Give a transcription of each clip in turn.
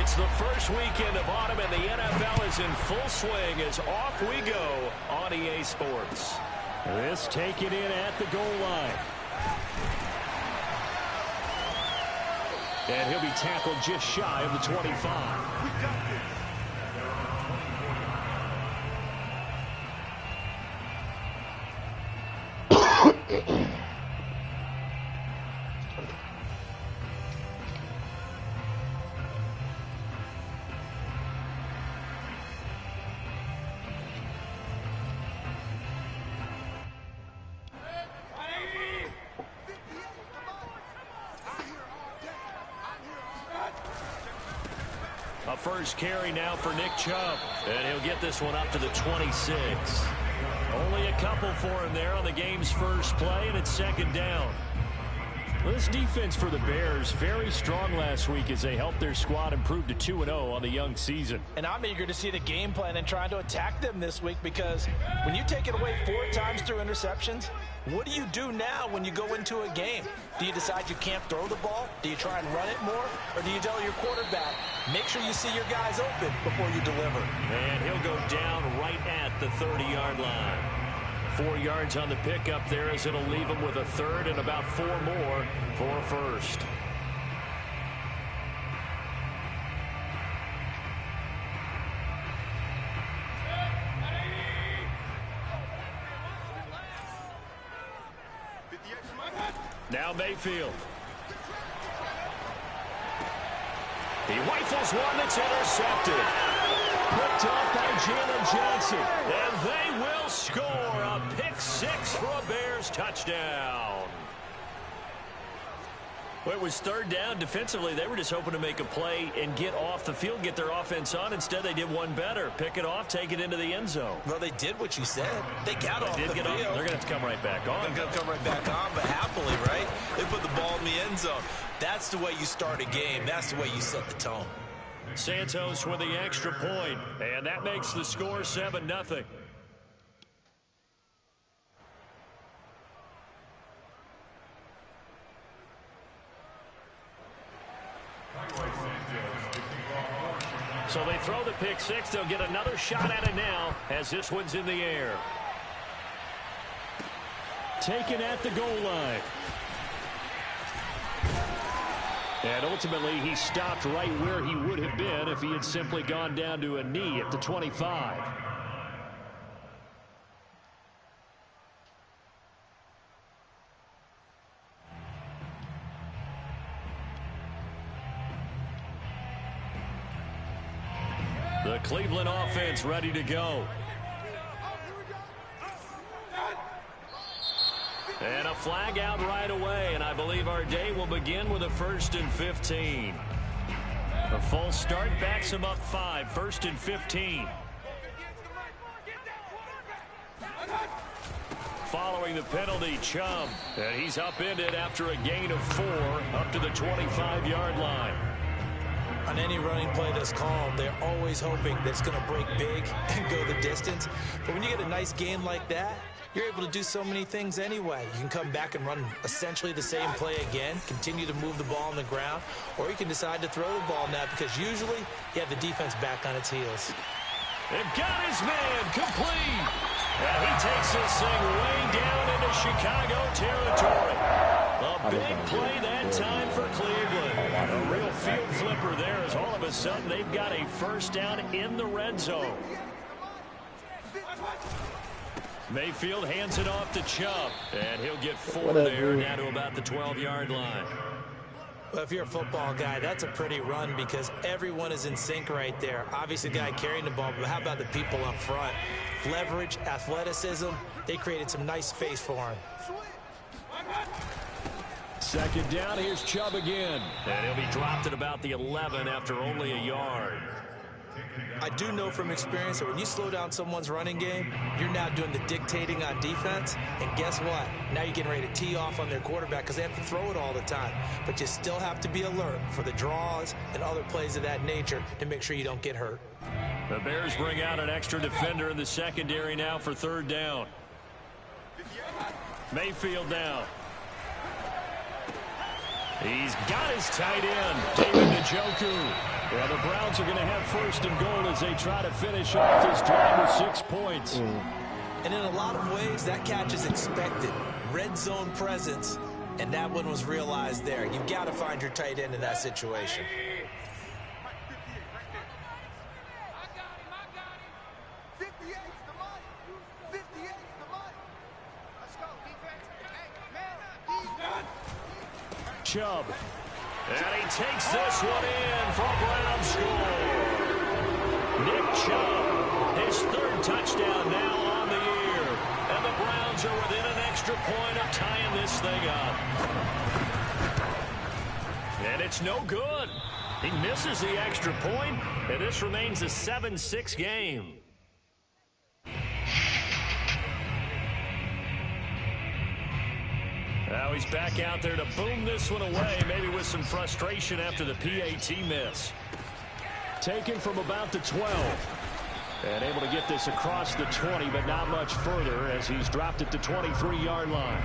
It's the first weekend of autumn, and the NFL is in full swing as off we go on EA Sports. This taken in at the goal line. And he'll be tackled just shy of the 25. A first carry now for Nick Chubb, and he'll get this one up to the 26. Only a couple for him there on the game's first play, and it's second down. Well, this defense for the Bears, very strong last week as they helped their squad improve to 2-0 on the young season. And I'm eager to see the game plan and trying to attack them this week, because when you take it away 4 times through interceptions, what do you do now when you go into a game? Do you decide you can't throw the ball? Do you try and run it more? Or do you tell your quarterback, make sure you see your guys open before you deliver? And he'll go down right at the 30-yard line. 4 yards on the pickup there, as it'll leave him with a third and about 4 more for a first. Now Mayfield. He rifles one that's intercepted. Picked off by Jalen Johnson. And they will score a pick-6 for a Bears touchdown. Well, it was third down. Defensively, they were just hoping to make a play and get off the field, get their offense on. Instead, they did one better. Pick it off, take it into the end zone. Well, they did what you said. They got off the field. They're going to have to come right back on. They're going to come right back on, but happily, right? They put the ball in the end zone. That's the way you start a game. That's the way you set the tone. Santos with the extra point, and that makes the score 7-0. So they throw the pick-6. They'll get another shot at it now as this one's in the air. Taken at the goal line. And ultimately, he stopped right where he would have been if he had simply gone down to a knee at the 25. The Cleveland offense ready to go. And a flag out right away, and I believe our day will begin with a 1st and 15. A false start backs him up 5, 1st and 15. Following the penalty, Chubb, and he's upended after a gain of 4 up to the 25-yard line. On any running play that's called, they're always hoping that it's going to break big and go the distance. But when you get a nice game like that, you're able to do so many things anyway. You can come back and run essentially the same play again, continue to move the ball on the ground, or you can decide to throw the ball now, because usually you have the defense back on its heels. They've got his man complete. And he takes this thing way down into Chicago territory. A big play that time for Cleveland. A real field flipper there, as all of a sudden they've got a first down in the red zone. Mayfield hands it off to Chubb, and he'll get 4 there, down to about the 12-yard line. Well, if you're a football guy, that's a pretty run, because everyone is in sync right there. Obviously, the guy carrying the ball, but how about the people up front? Leverage, athleticism, they created some nice space for him. Second down, here's Chubb again. And he'll be dropped at about the 11 after only a yard. I do know from experience that when you slow down someone's running game, you're now doing the dictating on defense. And guess what? Now you're getting ready to tee off on their quarterback, because they have to throw it all the time. But you still have to be alert for the draws and other plays of that nature to make sure you don't get hurt. The Bears bring out an extra defender in the secondary now for 3rd down. Mayfield now. He's got his tight end, David Njoku. Yeah, the Browns are going to have first and goal as they try to finish off this drive with 6 points. And in a lot of ways, that catch is expected. Red zone presence, and that one was realized there. You've got to find your tight end in that situation. Chubb. And he takes this one in for a Brown score. Nick Chubb, his 3rd touchdown now on the year. And the Browns are within an extra point of tying this thing up. And it's no good. He misses the extra point, and this remains a 7-6 game. Now he's back out there to boom this one away, maybe with some frustration after the PAT miss. Taken from about the 12. And able to get this across the 20, but not much further as he's dropped it to 23-yard line.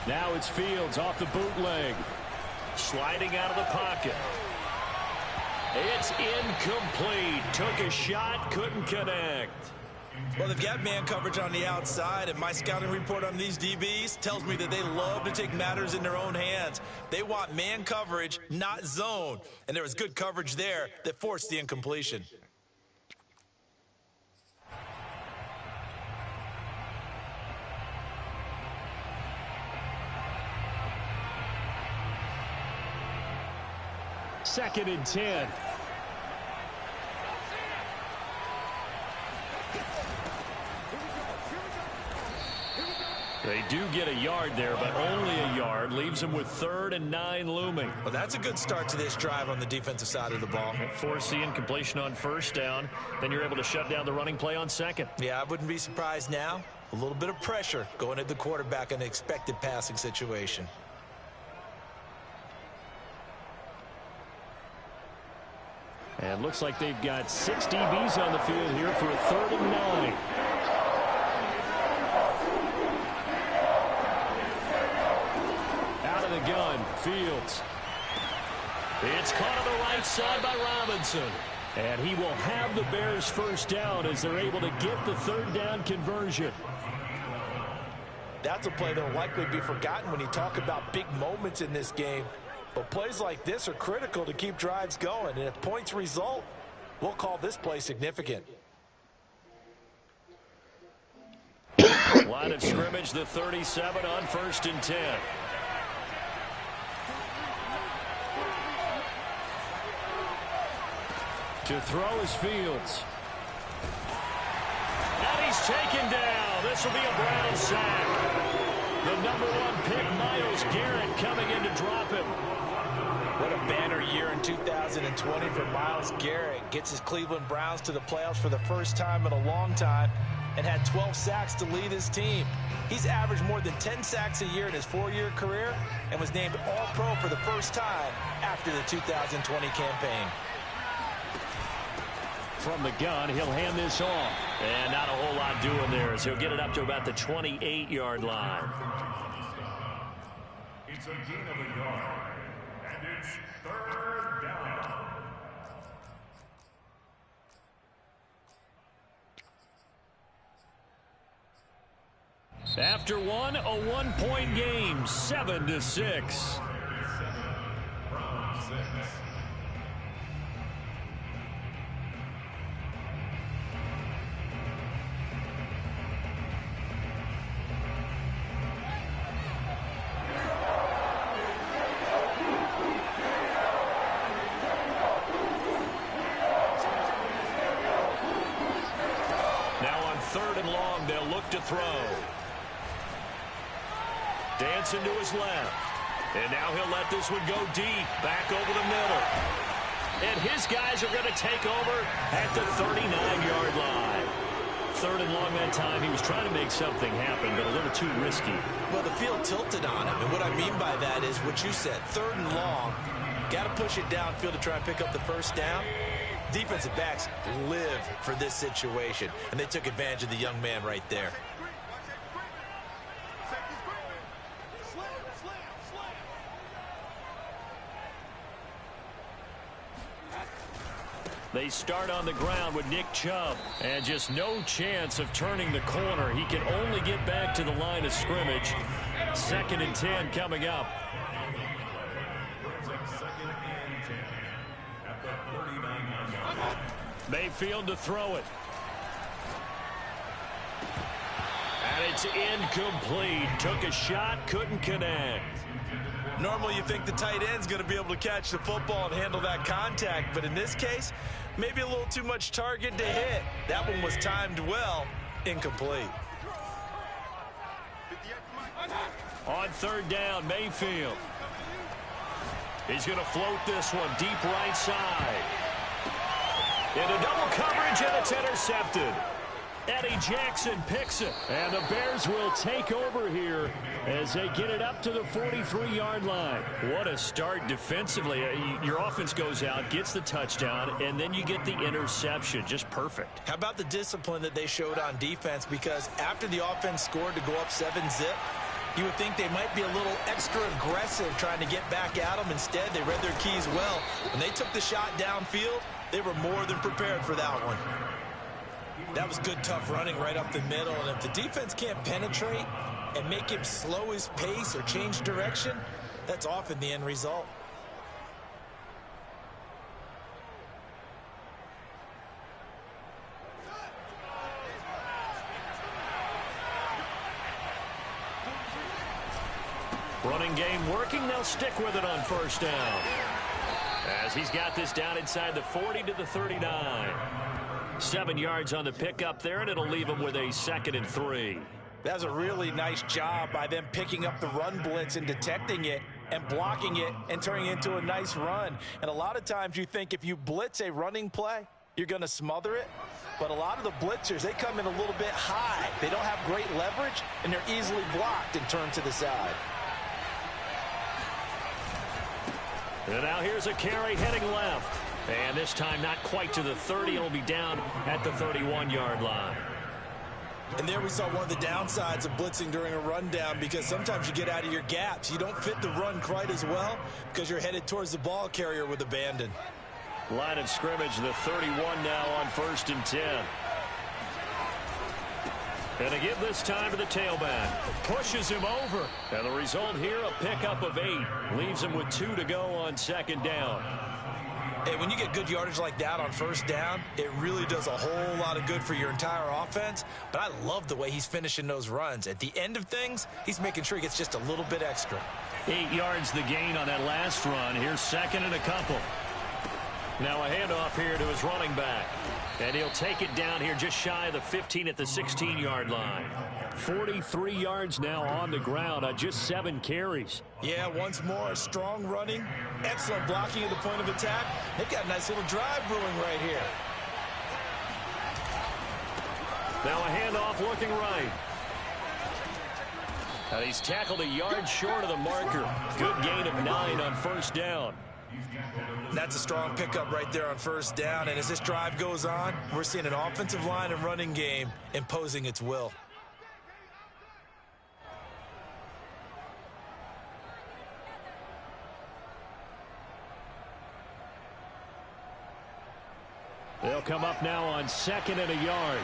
Now it's Fields off the bootleg. Sliding out of the pocket. It's incomplete. Took a shot, couldn't connect. Well, they've got man coverage on the outside, and my scouting report on these DBs tells me that they love to take matters in their own hands. They want man coverage, not zone. And there was good coverage there that forced the incompletion. Second and 10. They do get a yard there, but only a yard. Leaves them with 3rd and 9 looming. Well, that's a good start to this drive on the defensive side of the ball. Force the incompletion on 1st down. Then you're able to shut down the running play on 2nd. Yeah, I wouldn't be surprised now. A little bit of pressure going at the quarterback in an expected passing situation. And looks like they've got 6 DBs on the field here for a 3rd and 9. Out of the gun, Fields. It's caught on the right side by Robinson. And he will have the Bears first down as they're able to get the 3rd down conversion. That's a play that will likely be forgotten when you talk about big moments in this game. But plays like this are critical to keep drives going. And if points result, we'll call this play significant. Line of scrimmage, the 37 on 1st and 10. To throw is Fields. And he's taken down. This will be a Brown sack. The #1 pick, Myles Garrett, coming in to drop him. What a banner year in 2020 for Myles Garrett. Gets his Cleveland Browns to the playoffs for the first time in a long time and had 12 sacks to lead his team. He's averaged more than 10 sacks a year in his 4-year career and was named All-Pro for the first time after the 2020 campaign. From the gun, he'll hand this off. And not a whole lot doing there as he'll get it up to about the 28-yard line. It's a gain of a yard. And it's 3rd down. After one, a 1-point game, 7-6. To throw. Dancing to his left. And now he'll let this one go deep. Back over the middle. And his guys are going to take over at the 39-yard line. 3rd and long that time. He was trying to make something happen, but a little too risky. Well, the field tilted on him, and what I mean by that is what you said, 3rd and long. Got to push it downfield to try and pick up the first down. Defensive backs live for this situation, and they took advantage of the young man right there. They start on the ground with Nick Chubb, and just no chance of turning the corner. He can only get back to the line of scrimmage. 2nd and 10 coming up. Mayfield to throw it. And it's incomplete. Took a shot, couldn't connect. Normally you think the tight end's going to be able to catch the football and handle that contact, but in this case, maybe a little too much target to hit. That one was timed well, incomplete. On 3rd down, Mayfield. He's going to float this one deep right side. Into double coverage, and it's intercepted. Eddie Jackson picks it, and the Bears will take over here as they get it up to the 43-yard line. What a start defensively. Your offense goes out, gets the touchdown, and then you get the interception. Just perfect. How about the discipline that they showed on defense? Because after the offense scored to go up 7-zip, you would think they might be a little extra aggressive trying to get back at them. Instead, they read their keys well. When they took the shot downfield, they were more than prepared for that one. That was good, tough running right up the middle. And if the defense can't penetrate and make him slow his pace or change direction, that's often the end result. Running game working. They'll stick with it on 1st down. As he's got this down inside the 40 to the 39. 7 yards on the pickup there, and it'll leave him with a 2nd and 3. That's a really nice job by them picking up the run blitz and detecting it and blocking it and turning it into a nice run. And a lot of times you think if you blitz a running play, you're going to smother it. But a lot of the blitzers, they come in a little bit high. They don't have great leverage, and they're easily blocked and turned to the side. And now here's a carry heading left. And this time not quite to the 30. It'll be down at the 31-yard line. And there we saw one of the downsides of blitzing during a rundown, because sometimes you get out of your gaps. You don't fit the run quite as well because you're headed towards the ball carrier with abandon. Line of scrimmage, the 31 now on 1st and 10. And to give this time to the tailback. Pushes him over. And the result here, a pickup of 8. Leaves him with 2 to go on 2nd down. Hey, when you get good yardage like that on 1st down, it really does a whole lot of good for your entire offense. But I love the way he's finishing those runs. At the end of things, he's making sure he gets just a little bit extra. 8 yards the gain on that last run. Here's 2nd and a couple. Now a handoff here to his running back. And he'll take it down here just shy of the 15 at the 16-yard line. 43 yards now on the ground on just 7 carries. Yeah, once more, strong running, excellent blocking at the point of attack. They've got a nice little drive brewing right here. Now a handoff looking right. And he's tackled a yard short of the marker. Good gain of 9 on 1st down. That's a strong pickup right there on 1st down. And as this drive goes on, we're seeing an offensive line and running game imposing its will. They'll come up now on 2nd and a yard.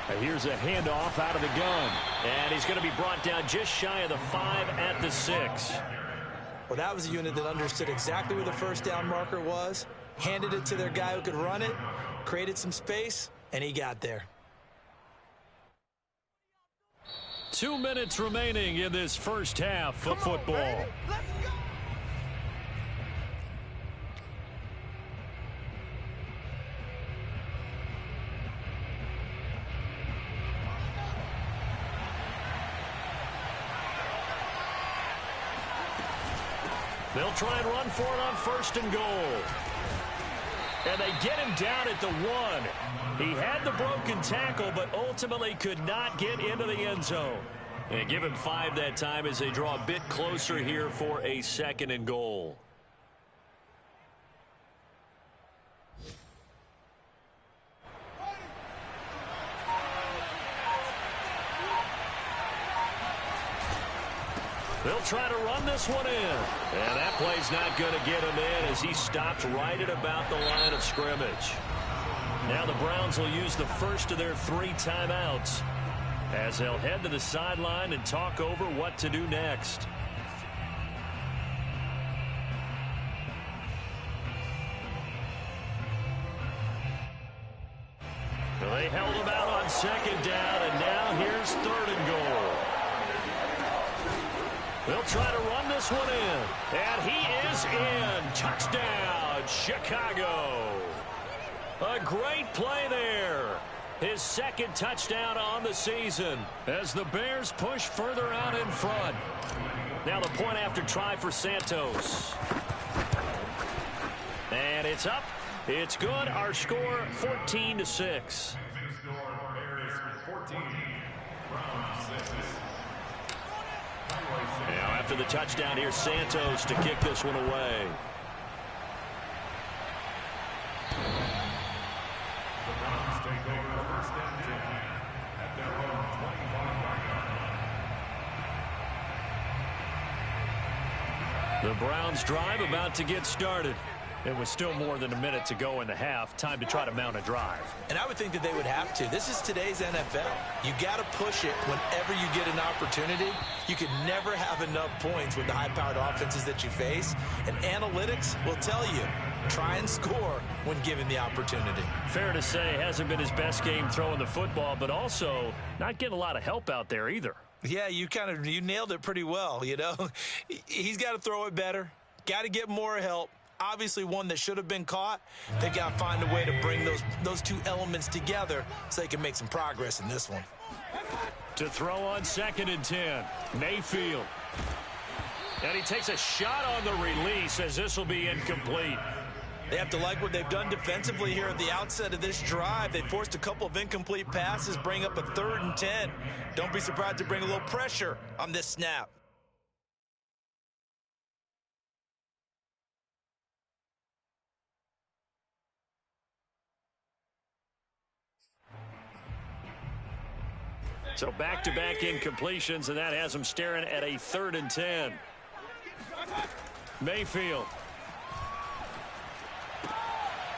And here's a handoff out of the gun. And he's going to be brought down just shy of the 5 at the 6. Well, that was a unit that understood exactly where the 1st down marker was, handed it to their guy who could run it, created some space, and he got there. 2 minutes remaining in this first half of football. They'll try and run for it on 1st and goal. And they get him down at the 1. He had the broken tackle, but ultimately could not get into the end zone. And give him 5 that time as they draw a bit closer here for a 2nd and goal. They'll try to run this one in. And that play's not going to get him in as he stopped right at about the line of scrimmage. Now the Browns will use the first of their 3 timeouts as they'll head to the sideline and talk over what to do next. They held him out on 2nd down, and now here's 3rd and goal. They'll try to run this one in, and he is in. Touchdown, Chicago. A great play there. His 2nd touchdown on the season as the Bears push further out in front. Now the point after try for Santos. And it's up. It's good. Our score 14-6. Now after the touchdown, here's Santos to kick this one away. The Browns drive about to get started. It was still more than a minute to go in the half. Time to try to mount a drive. And I would think that they would have to. This is today's NFL. You got to push it whenever you get an opportunity. You can never have enough points with the high-powered offenses that you face. And analytics will tell you, try and score when given the opportunity. Fair to say, hasn't been his best game throwing the football, but also not getting a lot of help out there either. Yeah, you nailed it pretty well, you know. He's got to throw it better. Got to get more help. Obviously one that should have been caught. They got to find a way to bring those 2 elements together so they can make some progress in this one. To throw on 2nd and 10, Mayfield. And he takes a shot on the release as this will be incomplete. They have to like what they've done defensively here at the outset of this drive. They forced a couple of incomplete passes, bring up a 3rd and 10. Don't be surprised to bring a little pressure on this snap. So back-to-back incompletions, and that has him staring at a 3rd and 10. Mayfield.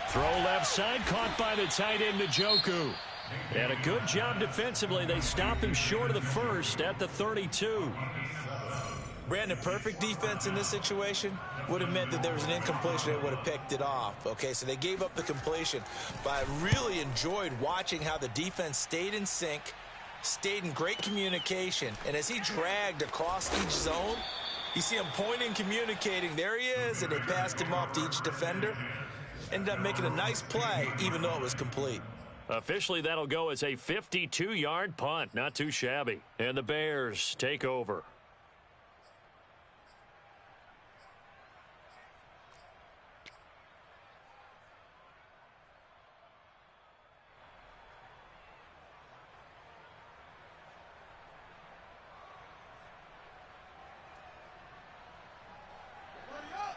Throw left side, caught by the tight end, Njoku. And a good job defensively. They stop him short of the first at the 32. Brandon, perfect defense in this situation would have meant that there was an incompletion. They would have picked it off. Okay, so they gave up the completion. But I really enjoyed watching how the defense stayed in sync, stayed in great communication, and as he dragged across each zone, you see him pointing, communicating. There he is, and they passed him off to each defender. Ended up making a nice play, even though it was complete. Officially, that'll go as a 52-yard punt. Not too shabby. And the Bears take over.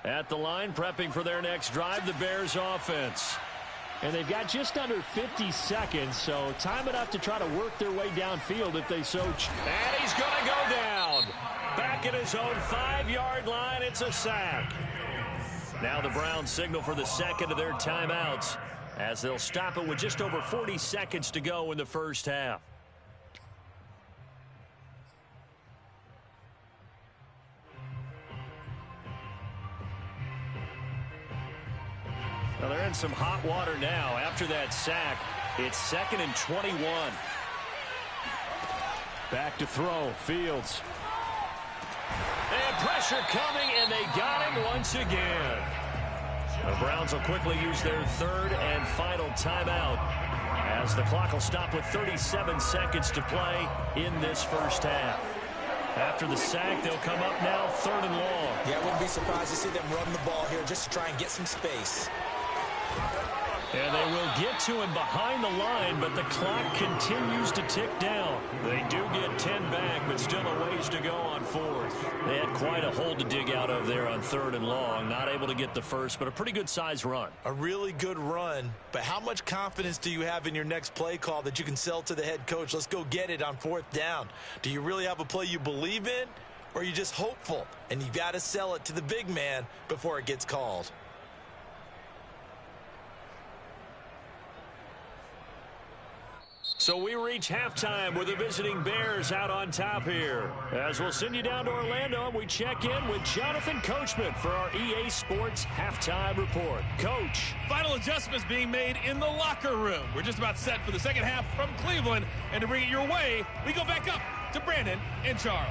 At the line, prepping for their next drive, the Bears offense. And they've got just under 50 seconds, so time enough to try to work their way downfield if they so choose. And he's going to go down. Back at his own 5-yard line, it's a sack. Now the Browns signal for the 2nd of their timeouts as they'll stop it with just over 40 seconds to go in the first half. Well, they're in some hot water now. After that sack, it's 2nd and 21. Back to throw, Fields. And pressure coming, and they got him once again. The Browns will quickly use their 3rd and final timeout as the clock will stop with 37 seconds to play in this first half. After the sack, they'll come up now 3rd and long. Yeah, I wouldn't be surprised to see them run the ball here just to try and get some space. And they will get to him behind the line, but the clock continues to tick down. They do get 10 back, but still a ways to go on fourth. They had quite a hole to dig out of there on 3rd and long. Not able to get the first, but a pretty good size run. A really good run, but how much confidence do you have in your next play call that you can sell to the head coach? Let's go get it on 4th down. Do you really have a play you believe in, or are you just hopeful? And you got to sell it to the big man before it gets called. So we reach halftime with the visiting Bears out on top here. As we'll send you down to Orlando, and we check in with Jonathan Coachman for our EA Sports Halftime Report. Coach. Final adjustments being made in the locker room. We're just about set for the second half from Cleveland. And to bring it your way, we go back up to Brandon and Charles.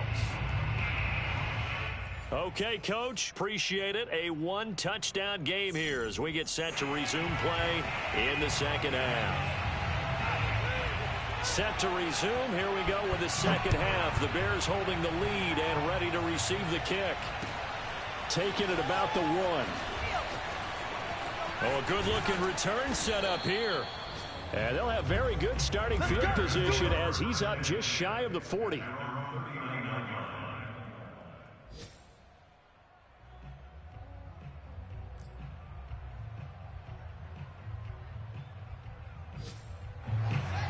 Okay, Coach. Appreciate it. A one-touchdown game here as we get set to resume play in the second half. Set to resume. Here we go with the second half. The Bears holding the lead and ready to receive the kick. Taking it about the 1. Oh, a good-looking return set up here. And they'll have very good starting field position as he's up just shy of the 40.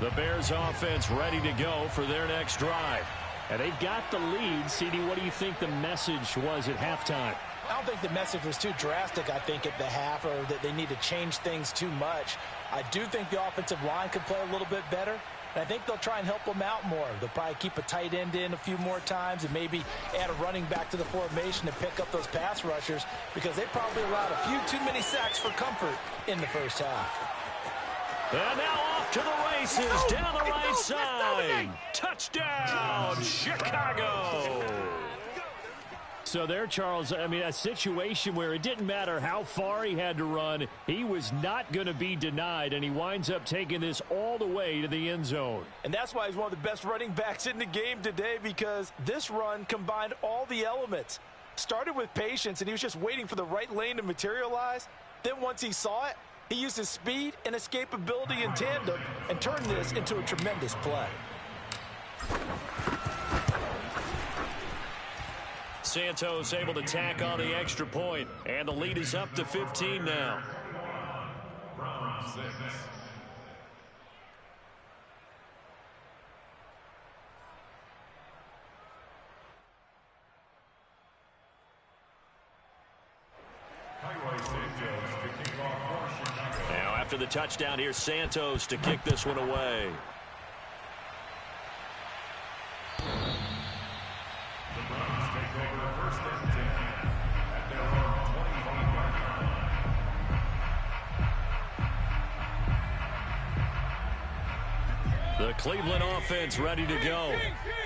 The Bears offense ready to go for their next drive. And they've got the lead. CD, what do you think the message was at halftime? I don't think the message was too drastic, I think, at the half, or that they need to change things too much. I do think the offensive line could play a little bit better, and I think they'll try and help them out more. They'll probably keep a tight end in a few more times and maybe add a running back to the formation to pick up those pass rushers, because they probably allowed a few too many sacks for comfort in the first half. And now off to the races, down the right side. Touchdown, Chicago. So there, Charles, I mean, a situation where it didn't matter how far he had to run. He was not going to be denied, and he winds up taking this all the way to the end zone. And that's why he's one of the best running backs in the game today, because this run combined all the elements. Started with patience, and he was just waiting for the right lane to materialize. Then once he saw it, he used his speed and escapability in tandem and turned this into a tremendous play. Santos able to tack on the extra point, and the lead is up to 15 now. Round 6. Now after the touchdown, here's Santos to kick this one away. The Cleveland offense ready to go.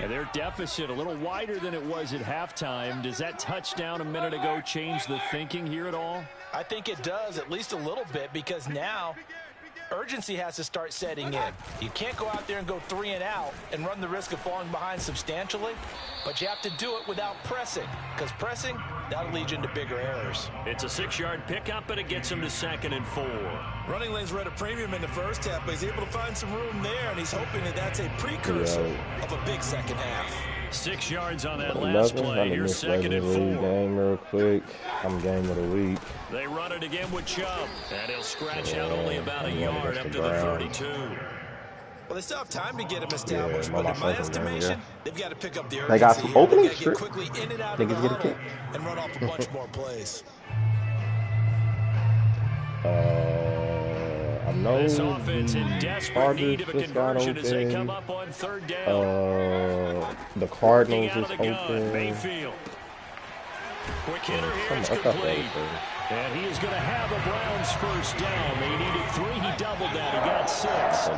And their deficit a little wider than it was at halftime. Does that touchdown a minute ago change the thinking here at all? I think it does, at least a little bit, because now urgency has to start setting in. You can't go out there and go 3 and out and run the risk of falling behind substantially, but you have to do it without pressing, because pressing, that'll lead you into bigger errors. It's a 6-yard pickup, but it gets him to 2nd and 4. Running lanes were at a premium in the first half, but he's able to find some room there, and he's hoping that that's a precursor of a big second half. 6 yards on that last play. Here's 2nd and 4. Game real quick. I'm game of the week. They run it again with Chubb, and he'll scratch out only about a yard up to the 32. Well, they still have time to get him established, but in my estimation, they've got to pick up the urgency. They got some openings. They got to get quickly in and out of the huddle and run off a bunch more plays. I know this offense in desperate need of a conversion as they come open. up on 3rd down. The Cardinals Out of is the gun, open. Mayfield. Quick hitter here is complete. And he is going to have a Browns first down. They needed 3. He doubled that. He got 6.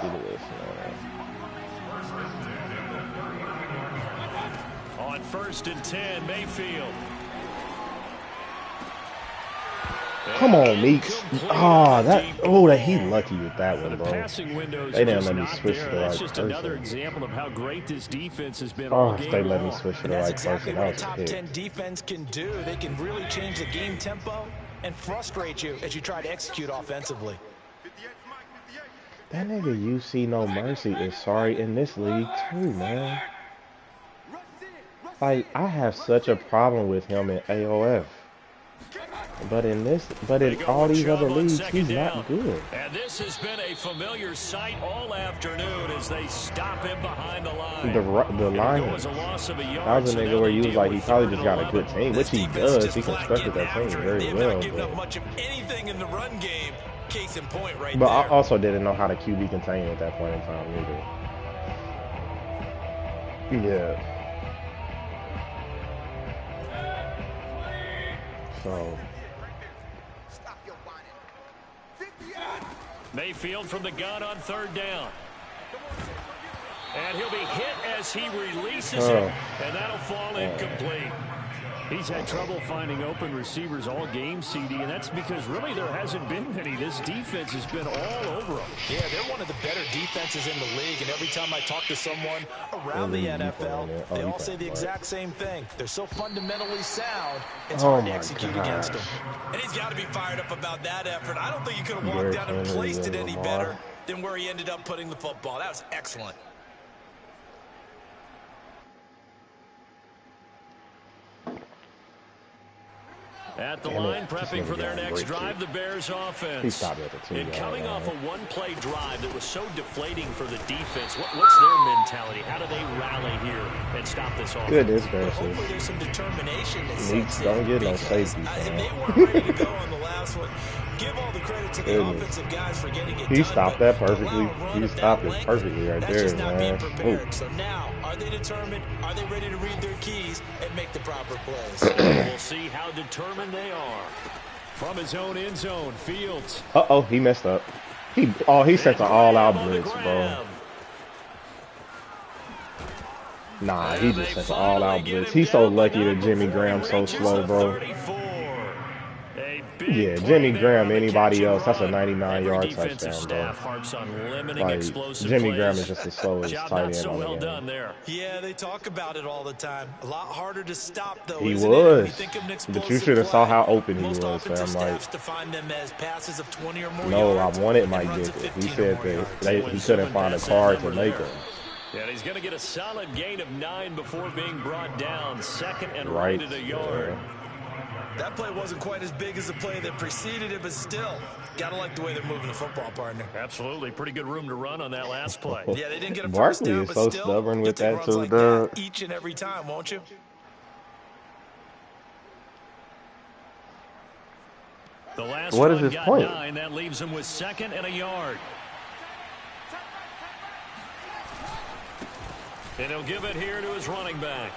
On 1st and 10, Mayfield. Come on, Meeks. He lucky with that one, The bro. passing windows They didn't just let me not switch there. to the That's right just person. another example of how great this defense has been all Oh, if game they let me long. switch to And the that's right exactly person, what that a was a top hit. 10 defense can do. They can really change the game tempo and frustrate you as you try to execute offensively. That nigga UC No Mercy is sorry in this league too, man. Like, I have such a problem with him in AOF. But in all these other leagues, he's not good. And this has been a familiar sight all afternoon as they stop him behind the line. The lineman. That was a nigga where you was like, he probably just got a good team, which he does. He constructed that team very well. But I also didn't know how to QB contain at that point in time either. Yeah. So. Mayfield from the gun on 3rd down. And he'll be hit as he releases it, and that'll fall incomplete. He's had trouble finding open receivers all game, CD, and that's because really there hasn't been many. This defense has been all over them. Yeah, they're one of the better defenses in the league, and every time I talk to someone around the NFL, they all say the exact same thing. They're so fundamentally sound, it's hard to execute against them. And he's got to be fired up about that effort. I don't think he could have walked down and placed it any better than where he ended up putting the football. That was excellent. At the line, prepping for their next drive, the Bears offense. And coming off a one-play drive that was so deflating for the defense, what's their mentality? How do they rally here and stop this offense? Goodness gracious. Hopefully there's some determination. Meeks don't get no safety. They weren't ready to go on the last one. Give all the credit to the offensive guys for getting it done. He stopped that perfectly. He stopped it perfectly right there, man. So now, are they determined? Are they ready to read their keys and make the proper plays? We'll see how determined they are. From his own end zone, Fields. Uh-oh, he messed up. He sent an all-out blitz, bro. Nah, he just sent an all-out blitz. He's so lucky that Jimmy Graham's so slow, bro. Yeah, Jimmy Graham, anybody else, that's a 99-yard touchdown, bro. Like, Jimmy Graham is just the slowest tight end on the game. Yeah, they talk about it all the time. A lot harder to stop, though. He was, but you should have saw how open he was, fam. Like, no, I wanted Mike Dickett. He said that he couldn't find a card to make him. Yeah, he's going to get a solid gain of 9 before being brought down. 2nd and right at a yard. That play wasn't quite as big as the play that preceded it, but still, got to like the way they're moving the football, partner. Absolutely. Pretty good room to run on that last play. Yeah, they didn't get a first down, but so still, stubborn with that, too, like that each and every time, won't you? The last what is one his got point? 9. That leaves him with 2nd and a yard. And he'll give it here to his running back.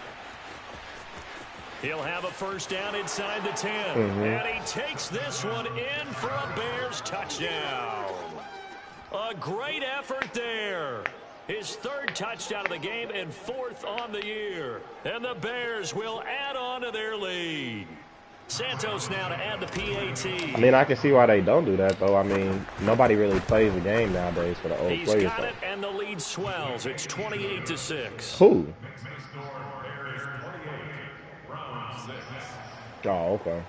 He'll have a first down inside the 10. And he takes this one in for a Bears touchdown. A great effort there. His 3rd touchdown of the game and 4th on the year. And the Bears will add on to their lead. Santos now to add the PAT. I mean, I can see why they don't do that, though. I mean, nobody really plays the game nowadays for the old players. He's got it, and the lead swells. It's 28-6. Who? Oh, okay.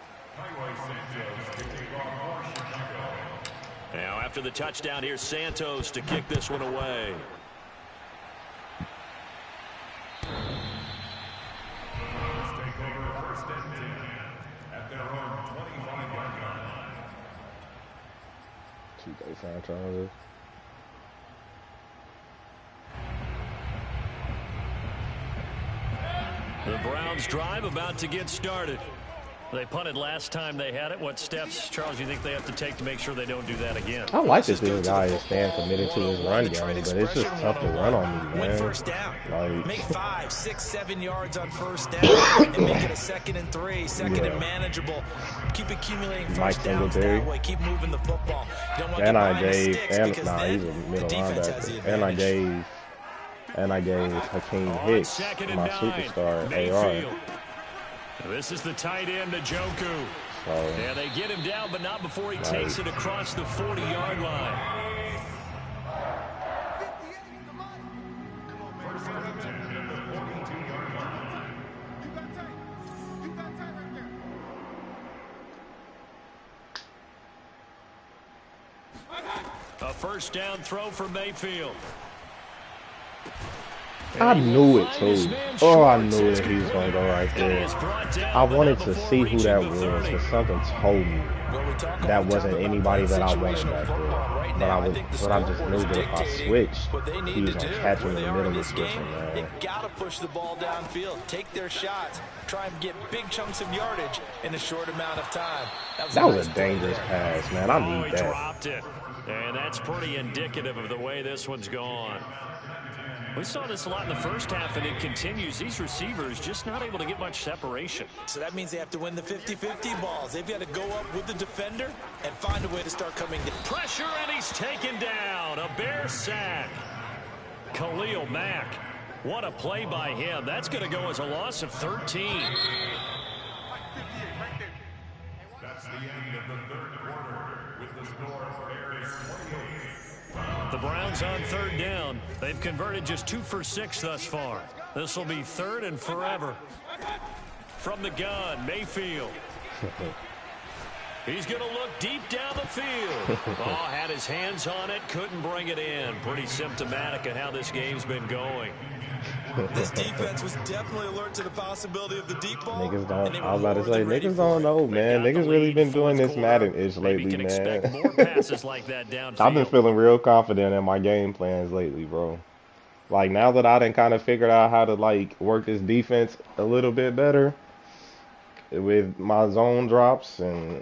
Now, after the touchdown, here's Santos to kick this one away. The Browns drive about to get started. They punted last time they had it. What steps, Charles, do you think they have to take to make sure they don't do that again? I like that this guy is staying committed to his run game, but it's just tough to run on me, man. First down. Like, make 5, 6, 7 yards on first down and make it a 2nd and 3, 2nd and manageable. Keep accumulating first downs that way. Keep moving the football. And I gave, he's a middle linebacker. And I gave Hakeem Hicks, my superstar, AR. This is the tight end, Njoku. Yeah, they get him down, but not before he takes it across the 40-yard line. A first down throw for Mayfield. I knew it too. Oh, I knew that he was going to go right there. I wanted to see who that was, because something told me that wasn't anybody that I wanted back there. But I just knew that if I switched, he was going to catch him in the middle of switching, man. They've got to push the ball downfield, take their shots, try and get big chunks of yardage in a short amount of time. That was a dangerous pass, man. I need that. Dropped it. And that's pretty indicative of the way this one's gone. We saw this a lot in the first half, and it continues. These receivers just not able to get much separation. So that means they have to win the 50-50 balls. They've got to go up with the defender and find a way to start coming down. Pressure, and he's taken down. A Bear sack. Khalil Mack. What a play by him. That's going to go as a loss of 13. That's the end of the third quarter with the score Bears 28. The Browns on third down. They've converted just 2 for 6 thus far. This will be third and forever. From the gun, Mayfield. He's going to look deep down the field. Oh, had his hands on it, couldn't bring it in. Pretty symptomatic of how this game's been going. This defense was definitely alert to the possibility of the deep ball. Niggas don't, I was about to say, niggas don't know, man. Niggas really been doing this Madden-ish lately, man. More passes like that downfield. I've been feeling real confident in my game plans lately, bro. Like, now that I done kind of figured out how to, like, work this defense a little bit better with my zone drops and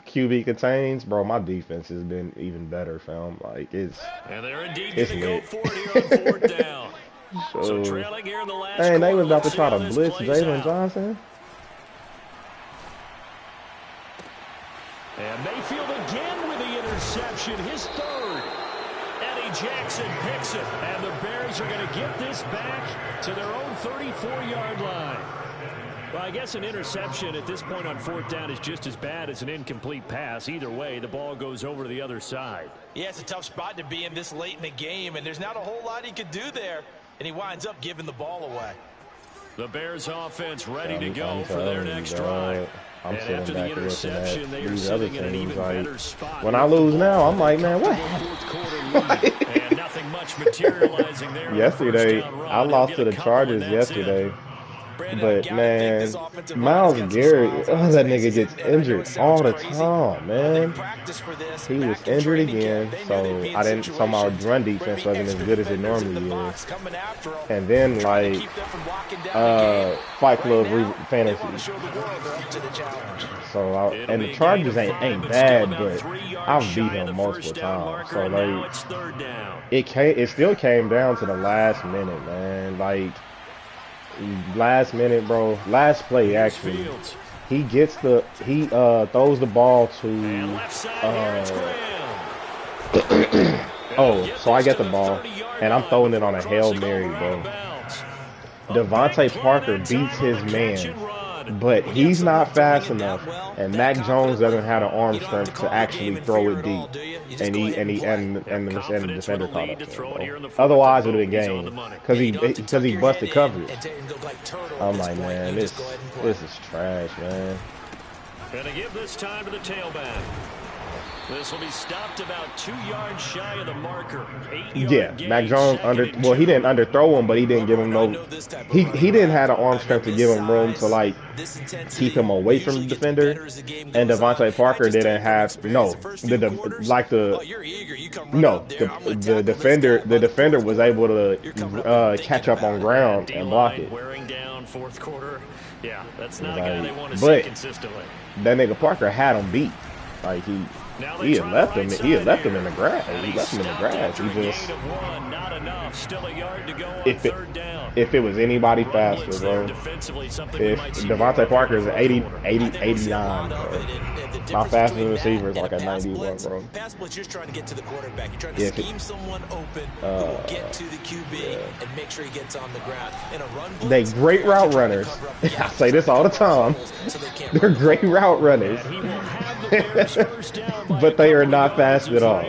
QB contains, bro, my defense has been even better, fam. Like, it's and they're indeed it's going to go lit. for it here on fourth down. So trailing here in the last Dang, they was about to quarter. try to Let's see blitz how this plays Jalen out. Johnson. And Mayfield again with the interception, his third. Eddie Jackson picks it. And the Bears are going to get this back to their own 34-yard line. Well, I guess an interception at this point on fourth down is just as bad as an incomplete pass. Either way, the ball goes over to the other side. Yeah, it's a tough spot to be in this late in the game, and there's not a whole lot he could do there, and he winds up giving the ball away. The Bears offense ready to go for their next drive. I'm And sitting after the back looking interception, at they are these other sitting in an teams. even Like, better spot. when I lose now, I'm like, man, what Fourth quarter lead. And nothing much materializing there. yesterday, I lost to the Chargers yesterday. But, man, Myles Garrett, that nigga gets injured all the time, man. He was injured again, so my run defense wasn't as good as it normally is. And then, like, Fight Club Fantasy. So, and the Chargers ain't bad, but I've beat him multiple times. So, like, it still came down to the last minute, man. Like, last minute, bro. Last play, actually. He throws the ball to so I get the ball and I'm throwing it on a Hail Mary, bro. Devontae Parker beats his man, but he's not fast enough, and Mac Jones doesn't have the arm strength to actually throw it deep. And the defender caught up to him, bro. Otherwise, it would have been game because he busted coverage. I'm like, man, this is trash, man. Gonna give this time to the tailback. This will be stopped about 2 yards shy of the marker. Yeah, Mac Jones he didn't underthrow him, but he didn't give him he didn't have the arm strength to give him room to, like, keep him away from the defender. And Devontae Parker didn't have the defender was able to catch up on ground and block it. Wearing down fourth quarter. Yeah, that's not a guy they want to but see consistently. That nigga Parker had him beat. Like, he had left him in the grass. He left him in the grass. He just, if it was anybody faster, bro. If Devontae Parker is 89, bro. My fastest receiver is like a 91, bro. Pass blitz, you're trying to get to the quarterback. You're trying to scheme someone open who will get to the QB and make sure he gets on the ground. In a run blitz, they great route runners. I say this all the time. They're great route runners. But they are not fast at all.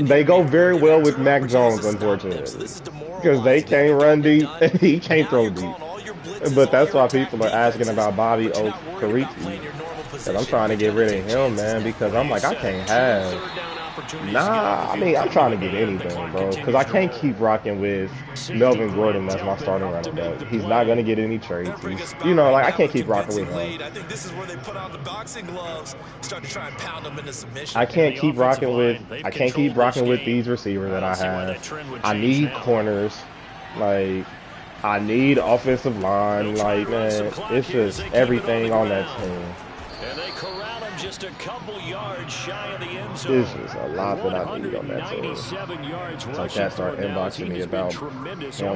They go very well with Mac Jones, unfortunately. Because they can't run deep and he can't throw deep. But that's why people are asking about Bobby Okereke. Because I'm trying to get rid of him, man, because I'm like, I can't have. Nah, I mean, I'm trying to get anything, bro, because I can't keep rocking with Melvin Gordon as my starting running back. He's not going to get any trades. You know, like, I can't keep rocking with him. I think this is where they put on the boxing gloves, start to try and pound him into submission. I can't keep rocking with these receivers that I have. I need corners. Like, I need offensive line. Like, man, it's just everything on that team. And they corral him just a couple yards shy of the end zone. This is a lot that I need on that team. It's like that start inboxing me about him.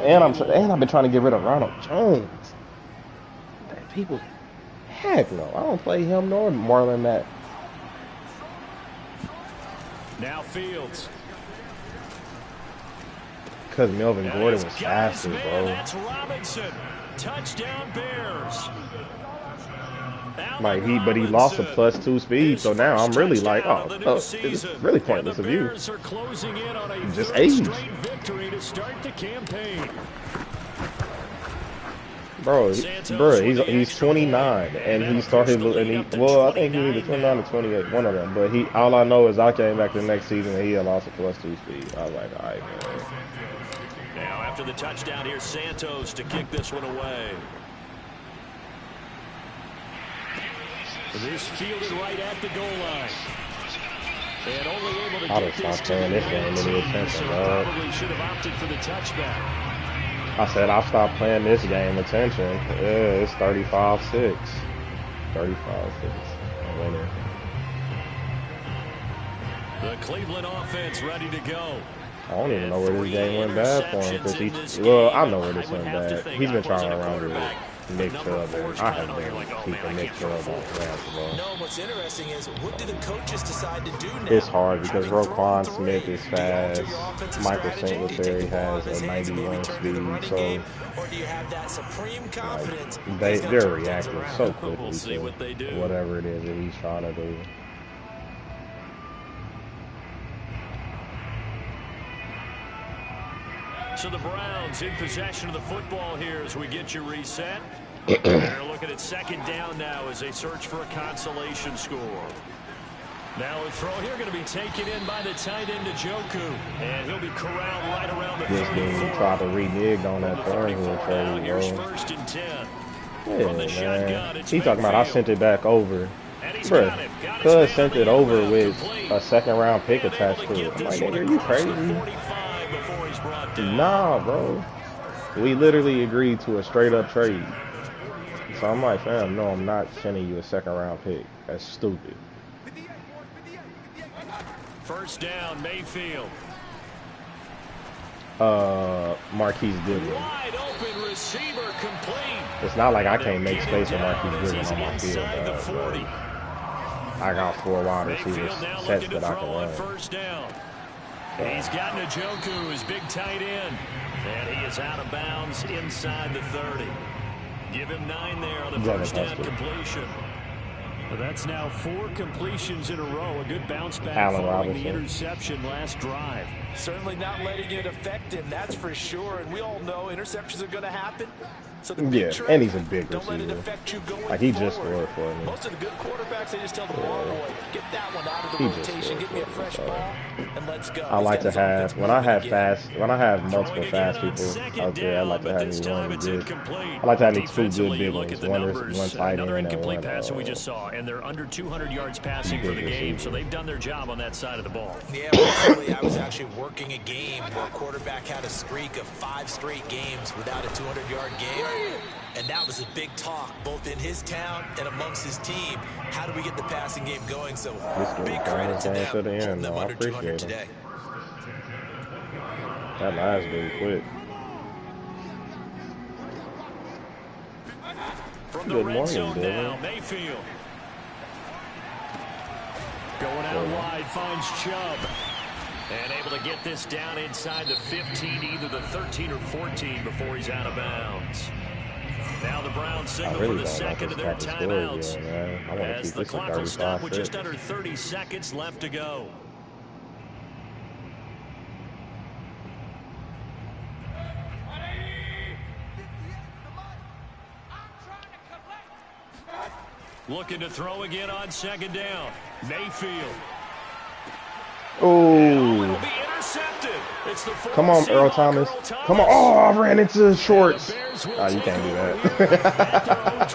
And I've been trying to get rid of Ronald Jones. People, heck no, I don't play him nor Marlon Mack. Now Fields. Because Melvin Gordon was faster, bro. That's Robinson. Touchdown Bears. Like but he lost a +2 speed, so now I'm really like, oh, it's really pointless of you. Just age. Bro, he's 29, and he started, well, I think he either 29 or 28, one of them. But all I know is I came back the next season and he had lost a +2 speed. I was like, all right, man. Now after the touchdown, here's Santos to kick this one away. This fielded right at the goal line. And only able to get this playing this game any attention, dog. Probably should have opted for the touchback. I said I'll stop playing this game attention. Yeah, it's 35-6. 35-6. I'm winning. The Cleveland offense ready to go. I don't even know where this game went bad for him. Well, I know where this went bad. He's been trying to run with it. Nick Chubb, I have been keeping Nick Chubb on basketball. No, what's interesting is what do the coaches decide to do now? It's hard because Roquan Smith is fast. Michael Singletary has a 91 speed, so or do you have that supreme confidence? They're reacting so quickly to whatever it is that he's trying to do. So the Browns in possession of the football here as we get you reset. They're looking at second down now as they search for a consolation score. Now a throw here going to be taken in by the tight end Njoku. And he'll be corralled right around the 34. This dude tried to renege on that third trade, Here's bro. 1st and 10. Yeah, man. He's talking about I sent it back over. Bruh, Cuz sent it over with a second-round pick attached to it. I'm like, nigga, you crazy? Nah, bro. We literally agreed to a straight-up trade. So I'm like, fam, no, I'm not sending you a second-round pick. That's stupid. 1st down, Mayfield. Marquise Goodwin. Wide open receiver complete. It's not like I can't make space for Marquise Goodwin on my field. I got 4 wide receivers sets that I can run. 1st down. He's got Njoku, his big tight end. And he is out of bounds inside the 30. Give him 9 there on the 1st down completion. Well, that's now 4 completions in a row. A good bounce back following the interception last drive. Certainly not letting it affect him, that's for sure. And we all know interceptions are going to happen. So the and he's a big receiver. Don't let it affect you going like he just scored for me. Most of the good quarterbacks, they just tell the ball boy, get that one out of the rotation, get me a fresh ball, and let's go. I like to have when I have multiple fast people out there. I like to have me one good. I like to have me 2 good big ones. One tight end and one. Pass we just saw, and they're under 200 yards passing for the game, so they've done their job on that side of the ball. Yeah, recently I was actually working a game where a quarterback had a streak of 5 straight games without a 200-yard game. And that was a big talk, both in his town and amongst his team. How do we get the passing game going? So big credit to them. To the end, though. I appreciate it. That last dude quit. Good morning, Dylan. Mayfield. Going out wide, finds Chubb. And able to get this down inside the 15, either the 13 or 14 before he's out of bounds. Now the Browns signal for the second of their timeouts. As the clock will stop with just under 30 seconds left to go. Looking to throw again on second down. Mayfield. Oh. It'll be intercepted. It's the Come on, Earl Thomas. Come on. Oh, I ran into the shorts. Oh, you can't do that.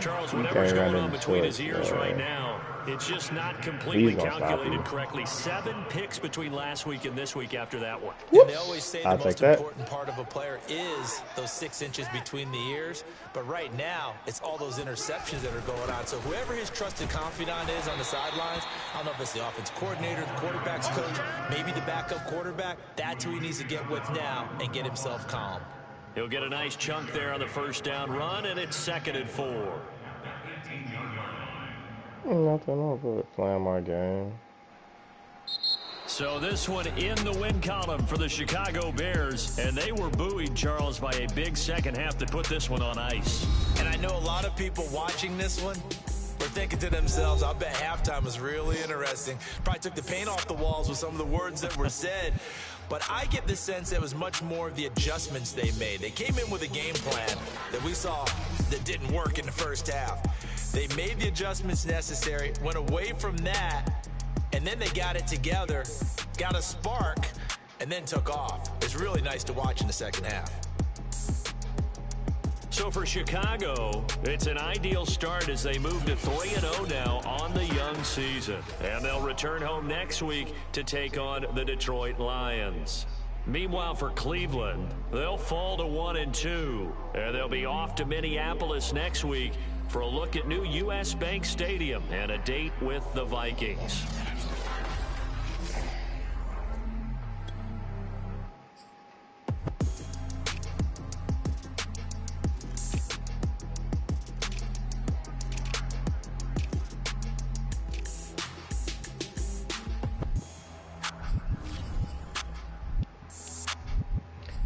Charles, whatever's going on between his ears right now, it's just not completely calculated correctly. 7 picks between last week and this week after that one. And they always say the most important part of a player is those 6 inches between the ears. But right now, it's all those interceptions that are going on. So whoever his trusted confidant is on the sidelines, I don't know if it's the offense coordinator, the quarterback's coach, maybe the backup quarterback, that's who he needs to get with now and get himself calm. He'll get a nice chunk there on the first down run, and it's 2nd and 4. Nothing wrong with playing my game. So this one in the win column for the Chicago Bears, and they were buoyed, Charles, by a big second half that put this one on ice. And I know a lot of people watching this one were thinking to themselves, I bet halftime was really interesting. Probably took the paint off the walls with some of the words that were said. But I get the sense it was much more of the adjustments they made. They came in with a game plan that we saw that didn't work in the first half. They made the adjustments necessary, went away from that, and then they got it together, got a spark, and then took off. It's really nice to watch in the second half. So for Chicago, it's an ideal start as they move to 3-0 now on the young season. And they'll return home next week to take on the Detroit Lions. Meanwhile, for Cleveland, they'll fall to 1-2. And they'll be off to Minneapolis next week for a look at new U.S. Bank Stadium and a date with the Vikings.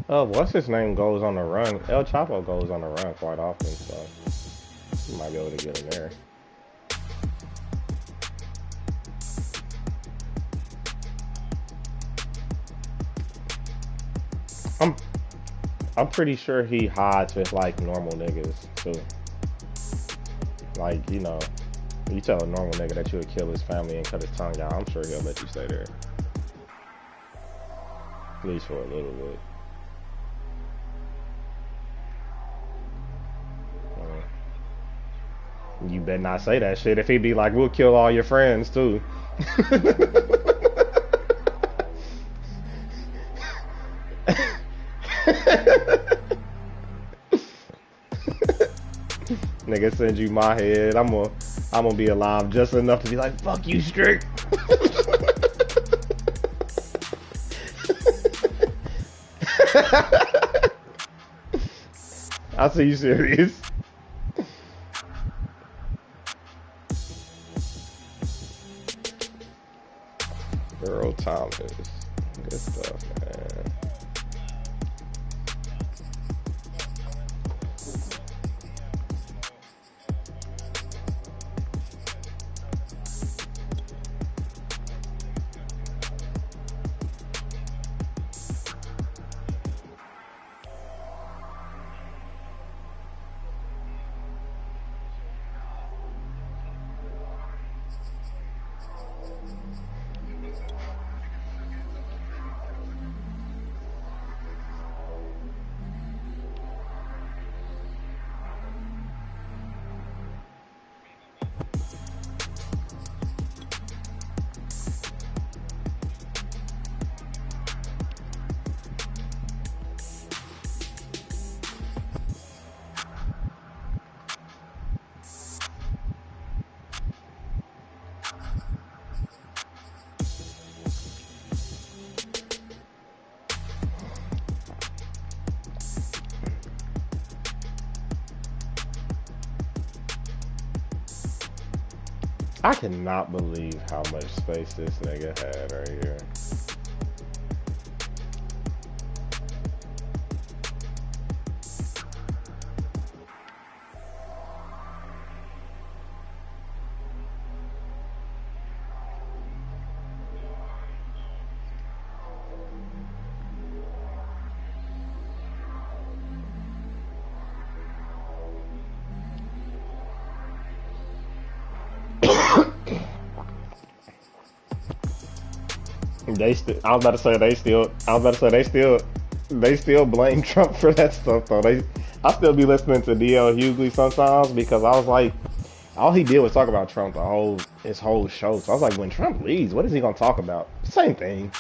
What's his name goes on the run. El Chapo goes on the run quite often, so you might be able to get him there. I'm pretty sure he hides with like normal niggas too. Like, you know, you tell a normal nigga that you would kill his family and cut his tongue out, I'm sure he'll let you stay there. At least for a little bit. You better not say that shit. If he'd be like, we'll kill all your friends too. Nigga send you my head. I'm gonna be alive just enough to be like, fuck you, Strick. I see you serious. Earl Thomas. Good stuff, man. I cannot believe how much space this nigga had right here. I was about to say they still blame Trump for that stuff though. I still be listening to DL Hughley sometimes because I was like, all he did was talk about Trump his whole show. So I was like, when Trump leaves, what is he gonna talk about? Same thing.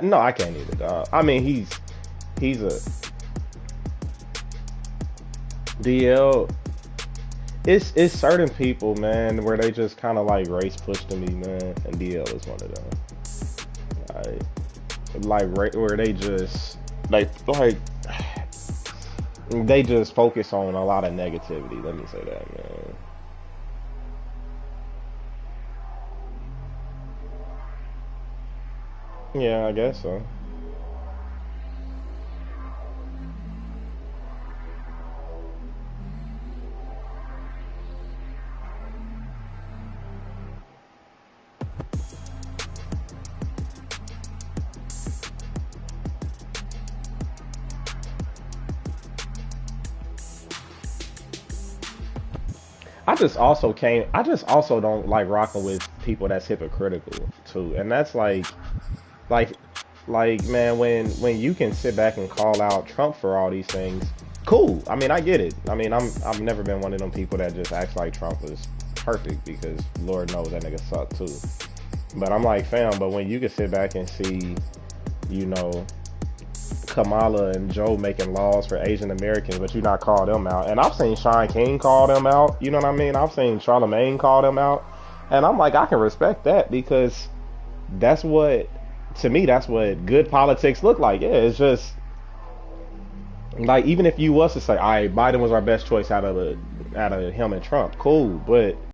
No, I can't either, dog. I mean, he's a DL. It's certain people, man, where they just kind of like race push to me, man, and DL is one of them. Where they just they just focus on a lot of negativity. Let me say that, man. Yeah, I guess so. I just also don't like rocking with people that's hypocritical too. And that's like man, when you can sit back and call out Trump for all these things, cool. I mean, I get it. I mean, I've never been one of them people that just acts like Trump is perfect because Lord knows that nigga sucked too. But I'm like, fam, but when you can sit back and see, you know, Kamala and Joe making laws for Asian Americans, but you not call them out. And I've seen Sean King call them out. You know what I mean? I've seen Charlamagne call them out. And I'm like, I can respect that because to me, that's what good politics look like. Yeah, it's just like, even if you was to say, all right, Biden was our best choice out of him and Trump, cool. But